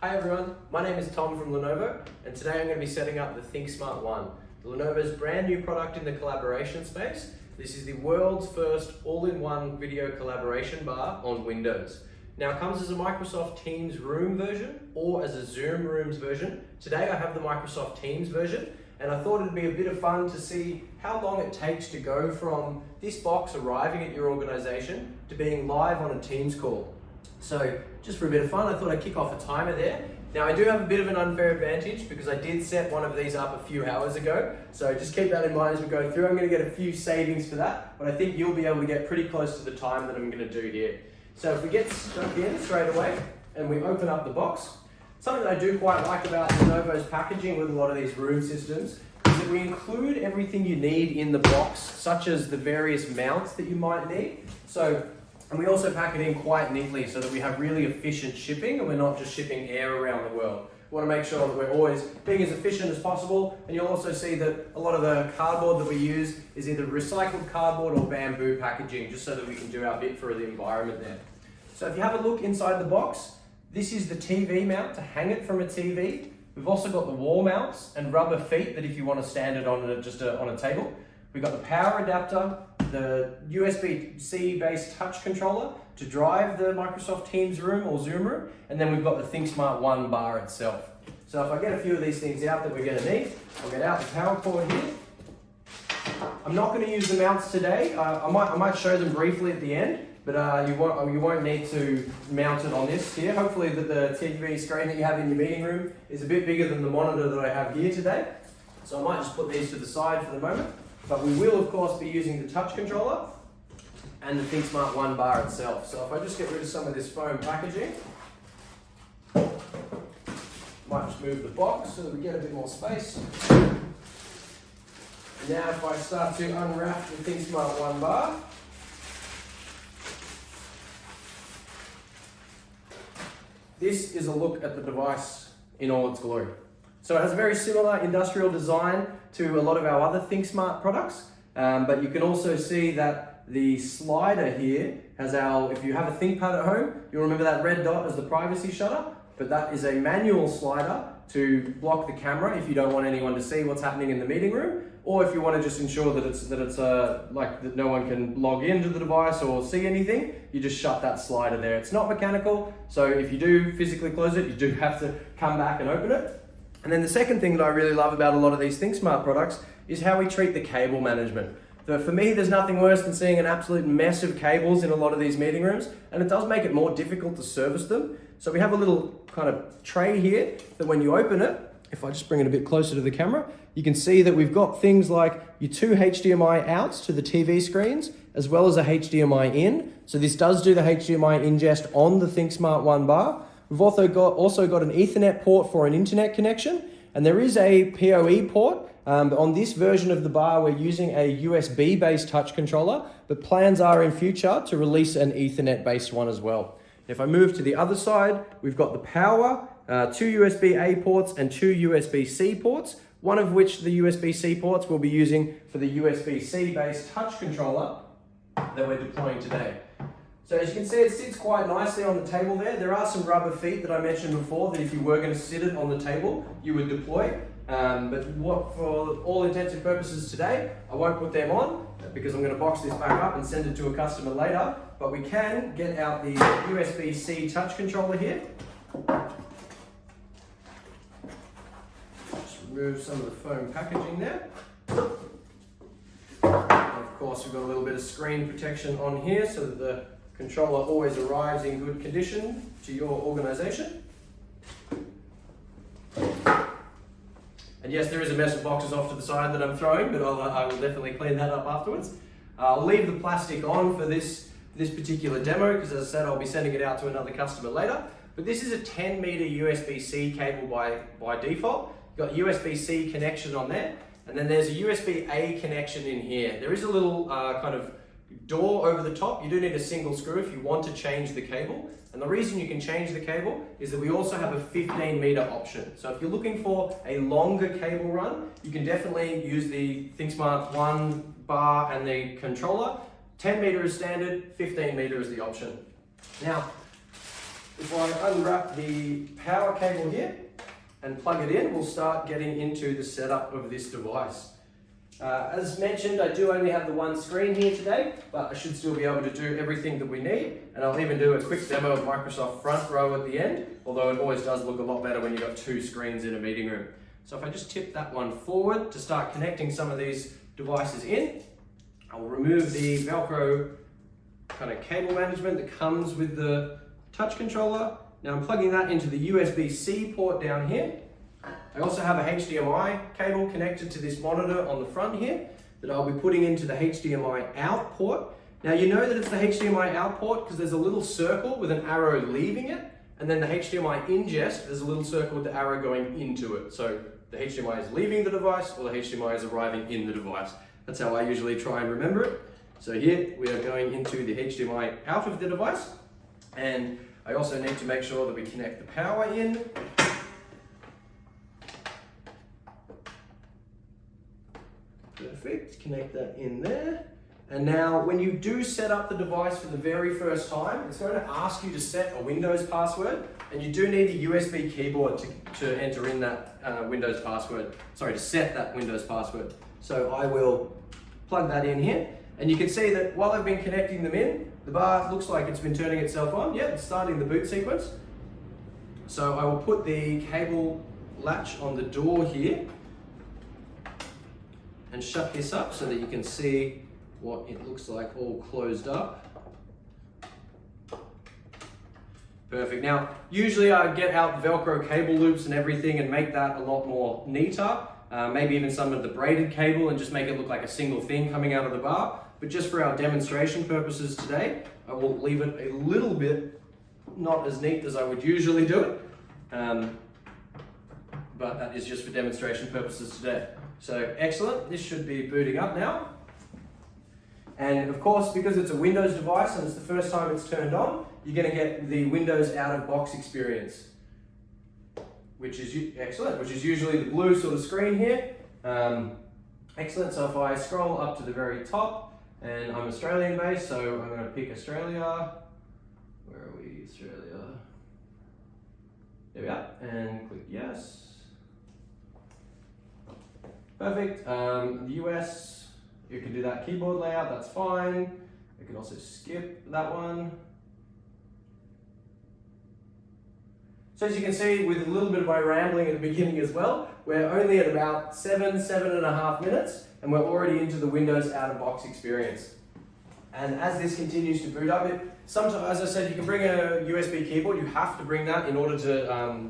Hi everyone, my name is Tom from Lenovo, and today I'm going to be setting up the ThinkSmart One, Lenovo's brand new product in the collaboration space. This is the world's first all-in-one video collaboration bar on Windows. Now it comes as a Microsoft Teams Room version or as a Zoom Rooms version. Today I have the Microsoft Teams version, and I thought it'd be a bit of fun to see how long it takes to go from this box arriving at your organization to being live on a Teams call. So just for a bit of fun, I thought I'd kick off a timer there. Now I do have a bit of an unfair advantage because I did set one of these up a few hours ago. So just keep that in mind as we go through. I'm going to get a few savings for that, but I think you'll be able to get pretty close to the time that I'm going to do here. So if we get stuck in straight away and we open up the box, something that I do quite like about Lenovo's packaging with a lot of these room systems is that we include everything you need in the box, such as the various mounts that you might need. And we also pack it in quite neatly so that we have really efficient shipping and we're not just shipping air around the world. We want to make sure that we're always being as efficient as possible, and you'll also see that a lot of the cardboard that we use is either recycled cardboard or bamboo packaging, just so that we can do our bit for the environment there. So if you have a look inside the box, this is the TV mount to hang it from a TV. We've also got the wall mounts and rubber feet that if you want to stand it on on a table. We've got the power adapter, the USB-C based touch controller to drive the Microsoft Teams Room or Zoom Room, and then we've got the ThinkSmart One bar itself. So if I get a few of these things out that we're going to need, I'll get out the power cord here. I'm not going to use the mounts today. I might show them briefly at the end, but you won't need to mount it on this here. Hopefully the TV screen that you have in your meeting room is a bit bigger than the monitor that I have here today. So I might just put these to the side for the moment. But we will, of course, be using the touch controller and the ThinkSmart One bar itself. So if I just get rid of some of this foam packaging, might just move the box so that we get a bit more space. And now if I start to unwrap the ThinkSmart One bar, this is a look at the device in all its glory. So it has a very similar industrial design to a lot of our other ThinkSmart products, but you can also see that the slider here has if you have a ThinkPad at home, you'll remember that red dot as the privacy shutter, but that is a manual slider to block the camera if you don't want anyone to see what's happening in the meeting room, or if you want to just ensure that no one can log into the device or see anything, you just shut that slider there. It's not mechanical, so if you do physically close it, you do have to come back and open it. And then the second thing that I really love about a lot of these ThinkSmart products is how we treat the cable management. For me, there's nothing worse than seeing an absolute mess of cables in a lot of these meeting rooms, and it does make it more difficult to service them. So we have a little kind of tray here that when you open it, if I just bring it a bit closer to the camera, you can see that we've got things like your two HDMI outs to the TV screens, as well as a HDMI in. So this does do the HDMI ingest on the ThinkSmart One bar. We've also got an Ethernet port for an internet connection, and there is a PoE port. On this version of the bar, we're using a USB-based touch controller, but plans are in future to release an Ethernet-based one as well. If I move to the other side, we've got the power, two USB-A ports and two USB-C ports, one of which the USB-C ports we'll be using for the USB-C based touch controller that we're deploying today. So as you can see, it sits quite nicely on the table there. There are some rubber feet that I mentioned before that if you were going to sit it on the table, you would deploy. But for all intents and purposes today, I won't put them on because I'm going to box this back up and send it to a customer later. But we can get out the USB-C touch controller here. Just remove some of the foam packaging there. And of course, we've got a little bit of screen protection on here so that the controller always arrives in good condition to your organization. And yes, there is a mess of boxes off to the side that I'm throwing, but I will definitely clean that up afterwards. I'll leave the plastic on for this particular demo because, as I said, I'll be sending it out to another customer later. But this is a 10 meter USB-C cable by default. You've got USB-C connection on there, and then there's a USB-A connection in here. There is a little kind of door over the top. You do need a single screw if you want to change the cable. And the reason you can change the cable is that we also have a 15 meter option. So if you're looking for a longer cable run, you can definitely use the ThinkSmart One bar and the controller. 10 meter is standard, 15 meter is the option. Now, if I unwrap the power cable here and plug it in, we'll start getting into the setup of this device. As mentioned, I do only have the one screen here today, but I should still be able to do everything that we need. And I'll even do a quick demo of Microsoft Front Row at the end, although it always does look a lot better when you've got two screens in a meeting room. So if I just tip that one forward to start connecting some of these devices in, I'll remove the Velcro kind of cable management that comes with the touch controller. Now I'm plugging that into the USB-C port down here. I also have a HDMI cable connected to this monitor on the front here that I'll be putting into the HDMI out port. Now you know that it's the HDMI out port because there's a little circle with an arrow leaving it, and then the HDMI ingest, there's a little circle with the arrow going into it. So the HDMI is leaving the device or the HDMI is arriving in the device. That's how I usually try and remember it. So here we are going into the HDMI out of the device, and I also need to make sure that we connect the power in. Perfect, connect that in there. And now when you do set up the device for the very first time, it's going to ask you to set a Windows password, and you do need a USB keyboard to enter in that Windows password, sorry, to set that Windows password. So I will plug that in here, and you can see that while I've been connecting them in, the bar looks like it's been turning itself on. Yeah, it's starting the boot sequence. So I will put the cable latch on the door here and shut this up so that you can see what it looks like all closed up. Perfect. Now, usually I get out Velcro cable loops and everything and make that a lot more neater. Maybe even some of the braided cable and just make it look like a single thing coming out of the bar. But just for our demonstration purposes today, I will leave it a little bit not as neat as I would usually do it. But that is just for demonstration purposes today. So excellent, this should be booting up now. And of course, because it's a Windows device and it's the first time it's turned on, you're going to get the Windows out-of-box experience, which is excellent, which is usually the blue sort of screen here. Excellent, so if I scroll up to the very top, and I'm Australian based, so I'm going to pick Australia. Where are we? Australia. There we are, and click yes. Perfect. The US, you can do that keyboard layout, that's fine. You can also skip that one. So as you can see, with a little bit of my rambling at the beginning as well, we're only at about 7.5 minutes, and we're already into the Windows out-of-box experience. And as this continues to boot up, sometimes, as I said, you can bring a USB keyboard. You have to bring that in order to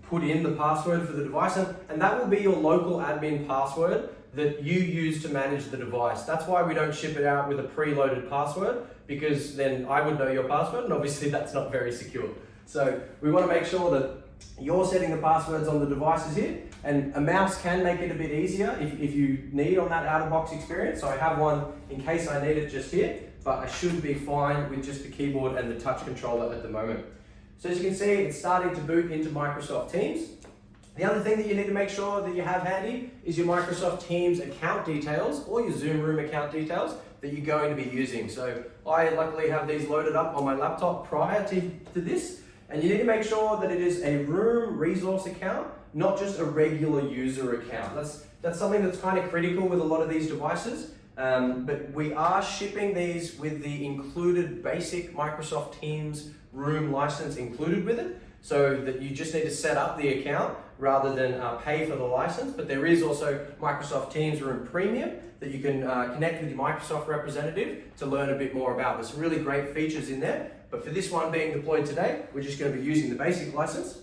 put in the password for the device, and that will be your local admin password that you use to manage the device. That's why we don't ship it out with a preloaded password, because then I would know your password, and obviously that's not very secure. So we want to make sure that you're setting the passwords on the devices here, and a mouse can make it a bit easier if you need on that out-of-box experience. So I have one in case I need it just here, but I should be fine with just the keyboard and the touch controller at the moment. So as you can see, it's starting to boot into Microsoft Teams. The other thing that you need to make sure that you have handy is your Microsoft Teams account details or your Zoom Room account details that you're going to be using. So I luckily have these loaded up on my laptop prior to this, and you need to make sure that it is a room resource account, not just a regular user account. That's something that's kind of critical with a lot of these devices. But we are shipping these with the included basic Microsoft Teams Room license included with it, so that you just need to set up the account rather than pay for the license. But there is also Microsoft Teams Room Premium that you can connect with your Microsoft representative to learn a bit more about. There's some really great features in there, but for this one being deployed today, we're just going to be using the basic license.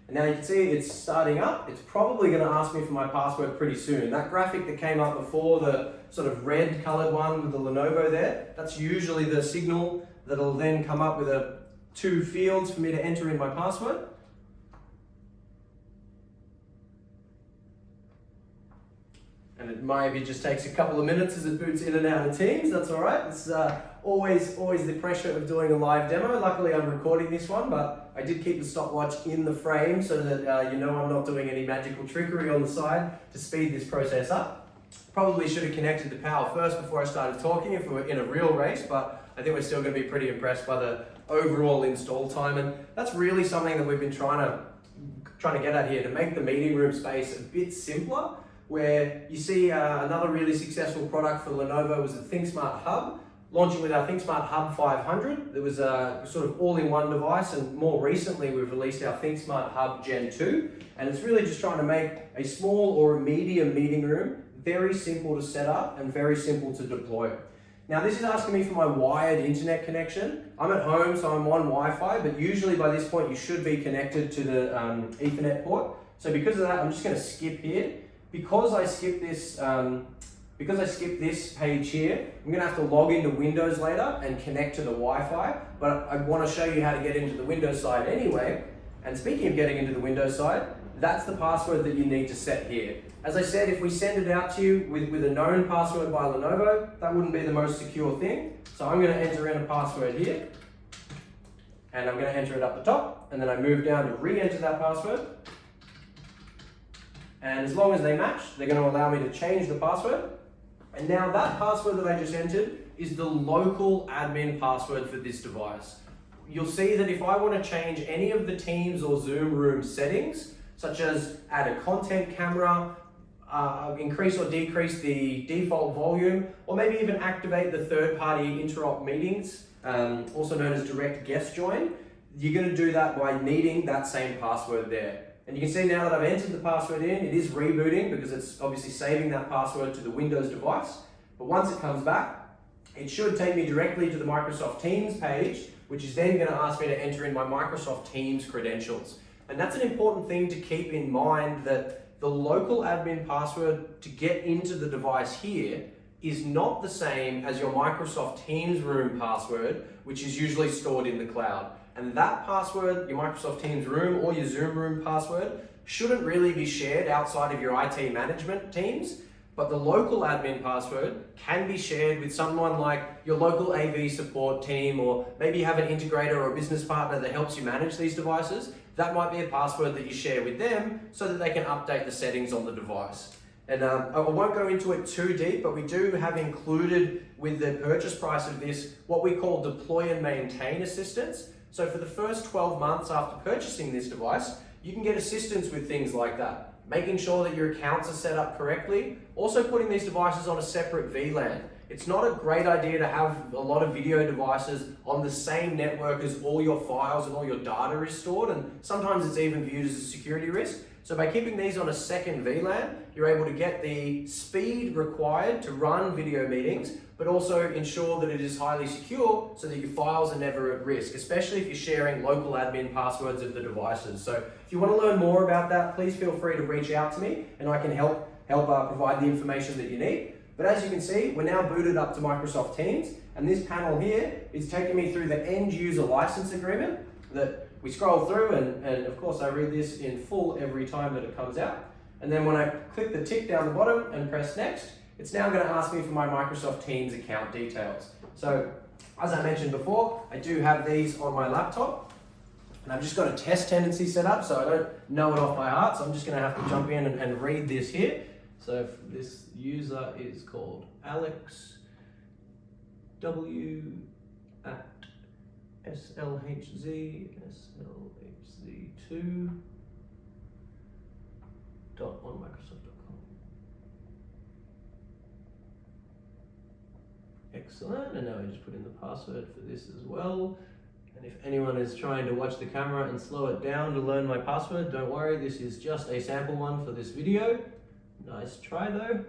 And now you can see it's starting up. It's probably going to ask me for my password pretty soon. That graphic that came up before, the sort of red colored one with the Lenovo there, that's usually the signal that'll then come up with two fields for me to enter in my password. And it maybe just takes a couple of minutes as it boots in and out of Teams. That's all right. It's always the pressure of doing a live demo. Luckily, I'm recording this one, but I did keep the stopwatch in the frame so that you know I'm not doing any magical trickery on the side to speed this process up. Probably should have connected the power first before I started talking if we were in a real race, but I think we're still going to be pretty impressed by the overall install time. And that's really something that we've been trying to get at here, to make the meeting room space a bit simpler. Where you see another really successful product for Lenovo was the ThinkSmart Hub, launching with our ThinkSmart Hub 500. There was a sort of all-in-one device, and more recently we've released our ThinkSmart Hub Gen 2, and it's really just trying to make a small or a medium meeting room very simple to set up and very simple to deploy. Now this is asking me for my wired internet connection. I'm at home, so I'm on Wi-Fi, but usually by this point you should be connected to the Ethernet port. So because of that, I'm just going to skip here. Because I skip this page here, I'm going to have to log into Windows later and connect to the Wi-Fi, but I want to show you how to get into the Windows side anyway. And speaking of getting into the Windows side, that's the password that you need to set here. As I said, if we send it out to you with a known password by Lenovo, that wouldn't be the most secure thing. So I'm going to enter in a password here, and I'm going to enter it up the top, and then I move down to re-enter that password. And as long as they match, they're going to allow me to change the password. And now that password that I just entered is the local admin password for this device. You'll see that if I want to change any of the Teams or Zoom room settings, such as add a content camera, increase or decrease the default volume, or maybe even activate the third-party interop meetings, also known as direct guest join, you're going to do that by needing that same password there. And you can see now that I've entered the password in, it is rebooting because it's obviously saving that password to the Windows device. But once it comes back, it should take me directly to the Microsoft Teams page, which is then going to ask me to enter in my Microsoft Teams credentials. And that's an important thing to keep in mind, that the local admin password to get into the device here is not the same as your Microsoft Teams room password, which is usually stored in the cloud. And that password, your Microsoft Teams room or your Zoom room password, shouldn't really be shared outside of your IT management teams, but the local admin password can be shared with someone like your local AV support team, or maybe you have an integrator or a business partner that helps you manage these devices. That might be a password that you share with them so that they can update the settings on the device. And I won't go into it too deep, but we do have included with the purchase price of this what we call deploy and maintain assistance. So for the first 12 months after purchasing this device, you can get assistance with things like that. Making sure that your accounts are set up correctly. Also putting these devices on a separate VLAN. It's not a great idea to have a lot of video devices on the same network as all your files and all your data is stored, and sometimes it's even viewed as a security risk. So by keeping these on a second VLAN, you're able to get the speed required to run video meetings, but also ensure that it is highly secure so that your files are never at risk, especially if you're sharing local admin passwords of the devices. So if you want to learn more about that, please feel free to reach out to me and I can help provide the information that you need. But as you can see, we're now booted up to Microsoft Teams, and this panel here is taking me through the end user license agreement that we scroll through, and of course I read this in full every time that it comes out. And then when I click the tick down the bottom and press next, it's now going to ask me for my Microsoft Teams account details. So as I mentioned before, I do have these on my laptop, and I've just got a test tendency set up, so I don't know it off by heart, so I'm just going to have to jump in and read this here. So this user is called Alex W at slhz2.onmicrosoft.com. Excellent, and now we just put in the password for this as well. And if anyone is trying to watch the camera and slow it down to learn my password, don't worry, this is just a sample one for this video. Nice try though.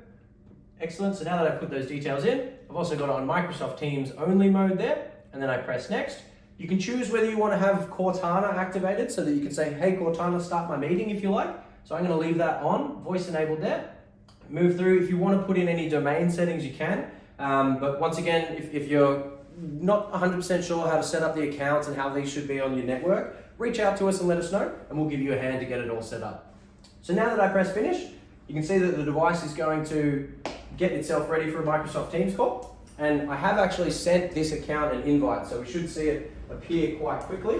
Excellent, so now that I've put those details in, I've also got it on Microsoft Teams only mode there, and then I press next. You can choose whether you want to have Cortana activated so that you can say, hey Cortana, start my meeting if you like. So I'm going to leave that on, voice enabled there. Move through, if you want to put in any domain settings you can, but once again, if you're not 100% sure how to set up the accounts and how these should be on your network, reach out to us and let us know, and we'll give you a hand to get it all set up. So now that I press finish, you can see that the device is going to get itself ready for a Microsoft Teams call. And I have actually sent this account an invite, so we should see it appear quite quickly.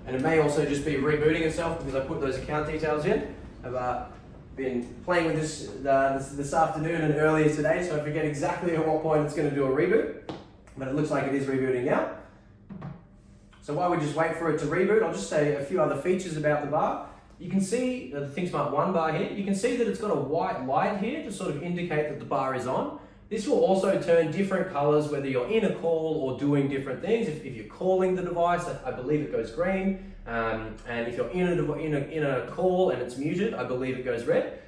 And it may also just be rebooting itself because I put those account details in. I've been playing with this this afternoon and earlier today, so I forget exactly at what point it's going to do a reboot. But it looks like it is rebooting now. So while we just wait for it to reboot, I'll just say a few other features about the bar. You can see the ThinkSmart One bar here. You can see that it's got a white light here to sort of indicate that the bar is on. This will also turn different colors whether you're in a call or doing different things. If you're calling the device, I believe it goes green. And if you're in a call and it's muted, I believe it goes red.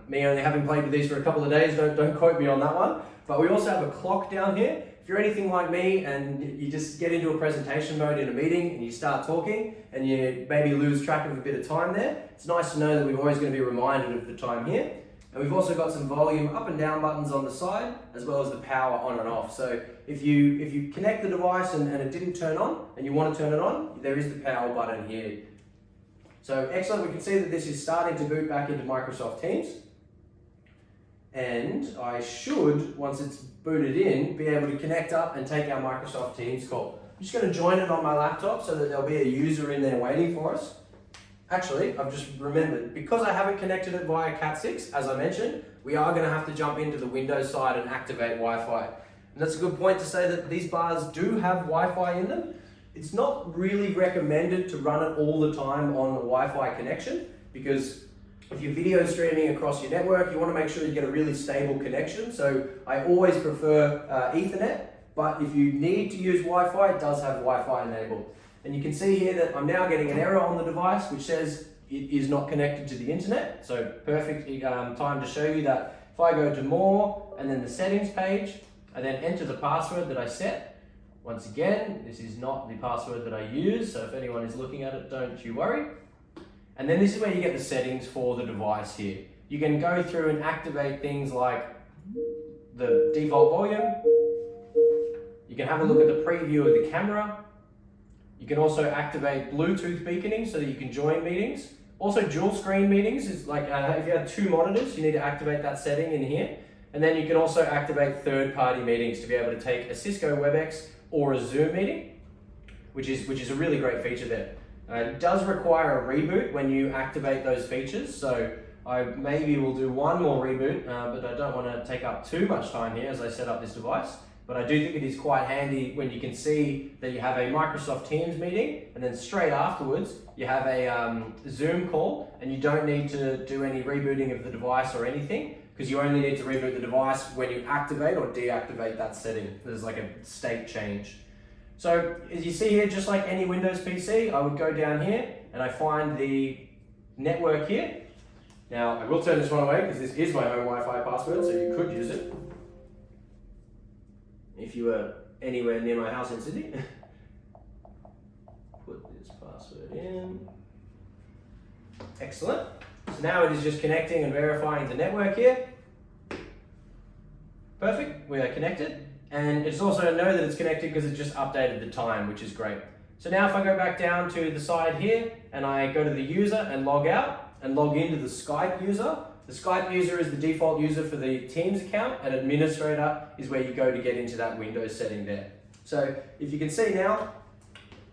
Me only having played with these for a couple of days, don't quote me on that one. But we also have a clock down here. If you're anything like me and you just get into a presentation mode in a meeting and you start talking and you maybe lose track of a bit of time there, it's nice to know that we're always going to be reminded of the time here. And we've also got some volume up and down buttons on the side, as well as the power on and off. So if you connect the device and it didn't turn on and you want to turn it on, there is the power button here. So excellent, we can see that this is starting to boot back into Microsoft Teams. And I should, once it's booted in, be able to connect up and take our Microsoft Teams call. I'm just going to join it on my laptop so that there'll be a user in there waiting for us. Actually, I've just remembered, because I haven't connected it via Cat6, as I mentioned, we are going to have to jump into the Windows side and activate Wi-Fi. And that's a good point to say that these bars do have Wi-Fi in them. It's not really recommended to run it all the time on a Wi-Fi connection, because if you're video streaming across your network, you want to make sure you get a really stable connection. So I always prefer Ethernet, but if you need to use Wi-Fi, it does have Wi-Fi enabled. And you can see here that I'm now getting an error on the device which says it is not connected to the internet. So perfect time to show you that if I go to more and then the settings page, I then enter the password that I set. Once again, this is not the password that I use, so if anyone is looking at it, don't you worry. And then this is where you get the settings for the device here. You can go through and activate things like the default volume. You can have a look at the preview of the camera. You can also activate Bluetooth beaconing so that you can join meetings. Also dual screen meetings is like if you have two monitors, you need to activate that setting in here. And then you can also activate third-party meetings to be able to take a Cisco WebEx or a Zoom meeting, which is a really great feature there. It does require a reboot when you activate those features, so I maybe will do one more reboot, but I don't want to take up too much time here as I set up this device. But I do think it is quite handy when you can see that you have a Microsoft Teams meeting and then straight afterwards you have a Zoom call and you don't need to do any rebooting of the device or anything, because you only need to reboot the device when you activate or deactivate that setting. There's like a state change. So as you see here, just like any Windows PC, I would go down here and I find the network here. Now I will turn this one away because this is my own Wi-Fi password, so you could use it if you were anywhere near my house in Sydney. Put this password in. Excellent. So now it is just connecting and verifying the network here. Perfect, we are connected. And it's also know that it's connected because it just updated the time, which is great. So now if I go back down to the side here and I go to the user and log out and log into the Skype user, the Skype user is the default user for the Teams account, and administrator is where you go to get into that Windows setting there. So if you can see now,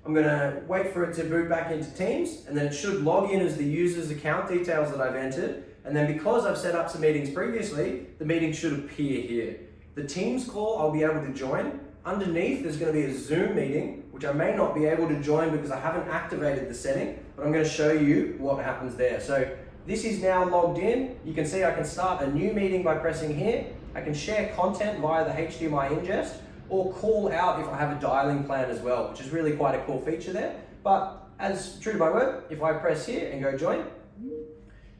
I'm going to wait for it to boot back into Teams, and then it should log in as the user's account details that I've entered. And then because I've set up some meetings previously, the meeting should appear here. The Teams call I'll be able to join. Underneath there's going to be a Zoom meeting, which I may not be able to join because I haven't activated the setting, but I'm going to show you what happens there. So this is now logged in. You can see I can start a new meeting by pressing here. I can share content via the HDMI ingest or call out if I have a dialing plan as well, which is really quite a cool feature there. But as true to my word, if I press here and go join,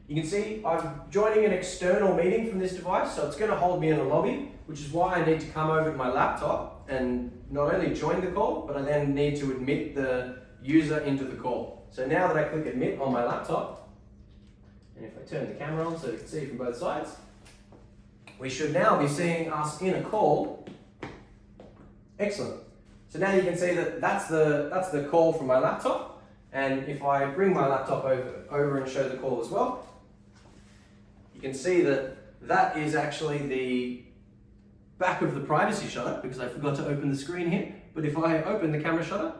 you can see I'm joining an external meeting from this device, so it's going to hold me in a lobby, which is why I need to come over to my laptop and not only join the call, but I then need to admit the user into the call. So now that I click admit on my laptop, and if I turn the camera on so you can see from both sides, we should now be seeing us in a call. Excellent. So now you can see that that's the call from my laptop, and if I bring my laptop over and show the call as well, you can see that that is actually the back of the privacy shutter, because I forgot to open the screen here. But if I open the camera shutter,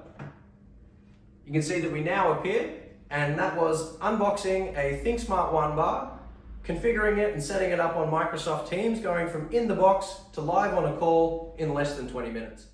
you can see that we now appear, and that was unboxing a ThinkSmart One bar, configuring it and setting it up on Microsoft Teams, going from in the box to live on a call in less than 20 minutes.